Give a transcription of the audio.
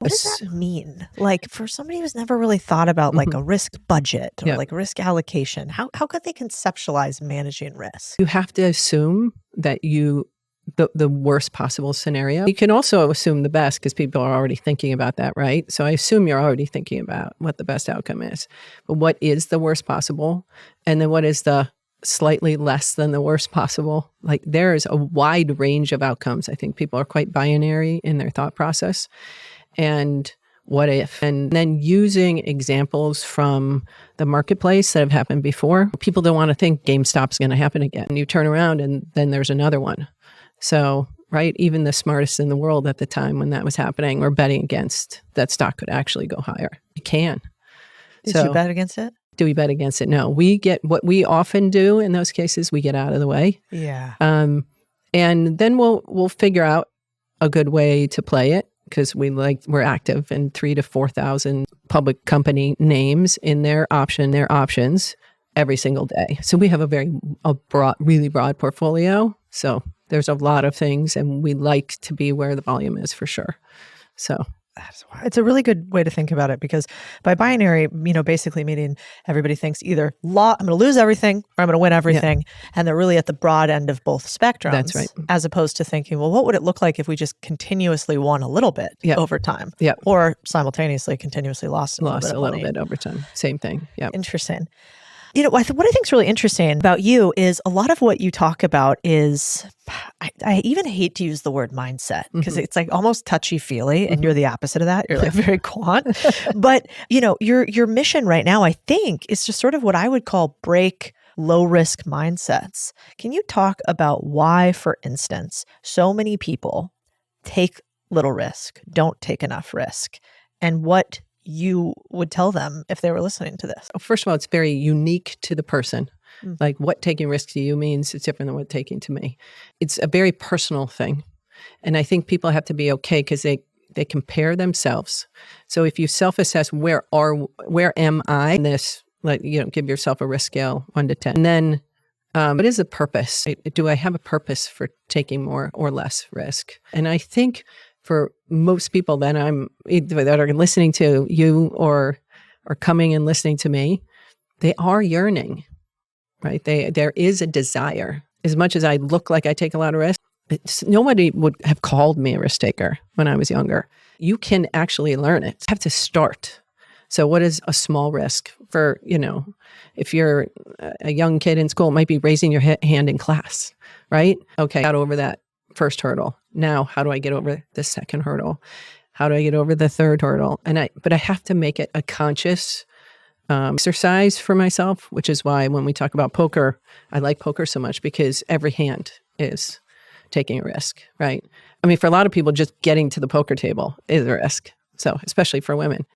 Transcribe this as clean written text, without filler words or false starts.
What does that mean? Like for somebody who's never really thought about like a risk budget or like a risk allocation, how could they conceptualize managing risk? You have to assume that the worst possible scenario. You can also assume the best because people are already thinking about that, right? So I assume you're already thinking about what the best outcome is. But what is the worst possible? And then what is the slightly less than the worst possible? Like there is a wide range of outcomes. I think people are quite binary in their thought process. And what if? And then using examples from the marketplace that have happened before. People don't want to think GameStop's going to happen again. And you turn around and then there's another one. So, right, even the smartest in the world at the time when that was happening were betting against that stock could actually go higher. It can. Did you bet against it? Do we bet against it? No. We get what we often do in those cases, we get out of the way. Yeah. And then we'll figure out a good way to play it because we're active in 3,000 to 4,000 public company names in their options every single day. So we have really broad portfolio. So there's a lot of things and we like to be where the volume is for sure. So that's why it's a really good way to think about it because by binary, basically meaning everybody thinks either I'm going to lose everything or I'm going to win everything. Yeah. And they're really at the broad end of both spectrums. That's right. As opposed to thinking, well, what would it look like if we just continuously won a little bit over time? Yeah. Or simultaneously continuously lost a little bit over time. Same thing. Yeah. Interesting. What I think is really interesting about you is a lot of what you talk about is, I even hate to use the word mindset because it's like almost touchy-feely and you're the opposite of that. You're like very quant. But, your mission right now, I think, is just sort of what I would call break low-risk mindsets. Can you talk about why, for instance, so many people take little risk, don't take enough risk, and what you would tell them if they were listening to this? First of all, it's very unique to the person. Like what taking risk to you means it's different than what taking to me. It's a very personal thing. And I think people have to be okay because they compare themselves. So if you self-assess where am I in this, give yourself a risk scale 1 to 10. And then what is the purpose? Do I have a purpose for taking more or less risk? And I think for most people that are listening to you or coming and listening to me, they are yearning, right? There is a desire. As much as I look like I take a lot of risk, nobody would have called me a risk taker when I was younger. You can actually learn it. You have to start. So what is a small risk for, if you're a young kid in school, it might be raising your hand in class, right? Okay, got over that first hurdle. Now, how do I get over the second hurdle? How do I get over the third hurdle? But I have to make it a conscious exercise for myself, which is why when we talk about poker, I like poker so much because every hand is taking a risk, right? I mean, for a lot of people, just getting to the poker table is a risk. So especially for women.